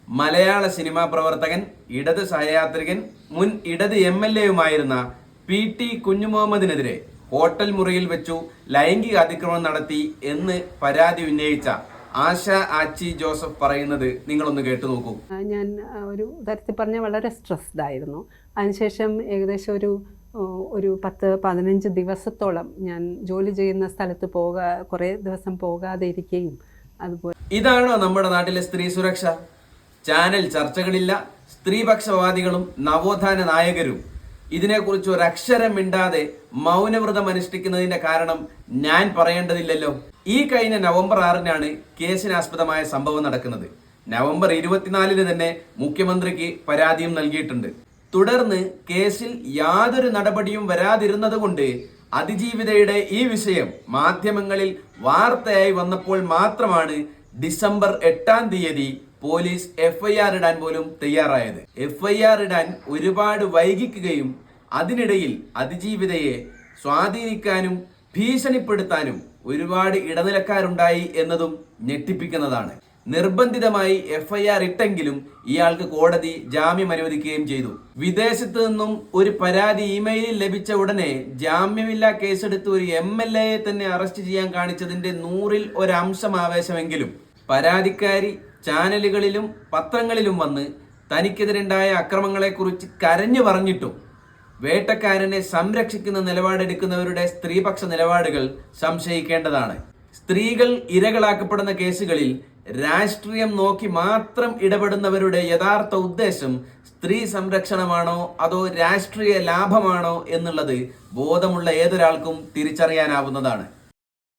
മലയാള cinema പ്രവർത്തകൻ, ഇടത് സഹയാത്രികൻ, മുൻ ഇടത് MLA-യുമായിരുന്ന PT കുഞ്ഞുമുഹമ്മദിനെതിരെ ഹോട്ടൽ മുറിയിൽ വെച്ചു ലൈംഗിക അതിക്രമം നടത്തി എന്ന് പരാതി ഉന്നയിച്ച ആശ ആച്ചി ജോസഫ് പറയുന്നത് നിങ്ങളൊന്ന് കേട്ടു നോക്കൂ. ഞാൻ ഒരു തരത്തിൽ പറഞ്ഞ വളരെ സ്ട്രെസ്ഡ് ആയിരുന്നു. അതിനുശേഷം ഏകദേശം ഒരു 10-15 ദിവസത്തോളം ഞാൻ ജോലി ചെയ്യുന്ന സ്ഥലത്ത് കുറേ ദിവസം പോകാതെ ഇരിക്കുകയും അതുപോലെ. ഇതാണോ നമ്മുടെ നാട്ടിലെ സ്ത്രീ സുരക്ഷ? ചാനൽ ചർച്ചകളില്ല, സ്ത്രീപക്ഷവാദികളും നവോത്ഥാന നായകരും ഇതിനെക്കുറിച്ച് ഒരു അക്ഷരം മിണ്ടാതെ മൗനവ്രതം അനുഷ്ഠിക്കുന്നതിന്റെ കാരണം ഞാൻ പറയേണ്ടതില്ലല്ലോ. ഈ കഴിഞ്ഞ നവംബർ 6-നാണ് കേസിനാസ്പദമായ സംഭവം നടക്കുന്നത്. നവംബർ 24-ന് തന്നെ മുഖ്യമന്ത്രിക്ക് പരാതിയും നൽകിയിട്ടുണ്ട്. തുടർന്ന് കേസിൽ യാതൊരു നടപടിയും വരാതിരുന്നത് കൊണ്ട് അതിജീവിതയുടെ ഈ വിഷയം മാധ്യമങ്ങളിൽ വാർത്തയായി വന്നപ്പോൾ മാത്രമാണ് ഡിസംബർ 8-ാം തീയതി പോലീസ് FIR ഇടാൻ പോലും തയ്യാറായത്. FIR ഇടാൻ ഒരുപാട് വൈകിക്കുകയും അതിനിടയിൽ അതിജീവിതയെ സ്വാധീനിക്കാനും ഭീഷണിപ്പെടുത്താനും ഒരുപാട് ഇടനിലക്കാരുണ്ടായി എന്നതും ഞെട്ടിപ്പിക്കുന്നതാണ്. നിർബന്ധിതമായി FIR ഇട്ടെങ്കിലും ഇയാൾക്ക് കോടതി ജാമ്യം അനുവദിക്കുകയും ചെയ്തു. വിദേശത്ത് നിന്നും ഒരു പരാതി ഇമെയിലിൽ ലഭിച്ച ഉടനെ ജാമ്യമില്ലാ കേസെടുത്ത് ഒരു MLA-യെ തന്നെ അറസ്റ്റ് ചെയ്യാൻ കാണിച്ചതിന്റെ 100-ൽ ഒരു അംശം ആവേശമെങ്കിലും പരാതിക്കാരി ചാനലുകളിലും പത്രങ്ങളിലും വന്ന് തനിക്കെതിരുണ്ടായ അക്രമങ്ങളെക്കുറിച്ച് കരഞ്ഞു പറഞ്ഞിട്ടും വേട്ടക്കാരനെ സംരക്ഷിക്കുന്ന നിലപാടെടുക്കുന്നവരുടെ സ്ത്രീപക്ഷ നിലപാടുകൾ സംശയിക്കേണ്ടതാണ്. സ്ത്രീകൾ ഇരകളാക്കപ്പെടുന്ന കേസുകളിൽ രാഷ്ട്രീയം നോക്കി മാത്രം ഇടപെടുന്നവരുടെ യഥാർത്ഥ ഉദ്ദേശം സ്ത്രീ സംരക്ഷണമാണോ അതോ രാഷ്ട്രീയ ലാഭമാണോ എന്നുള്ളത് ബോധമുള്ള ഏതൊരാൾക്കും തിരിച്ചറിയാനാവുന്നതാണ്.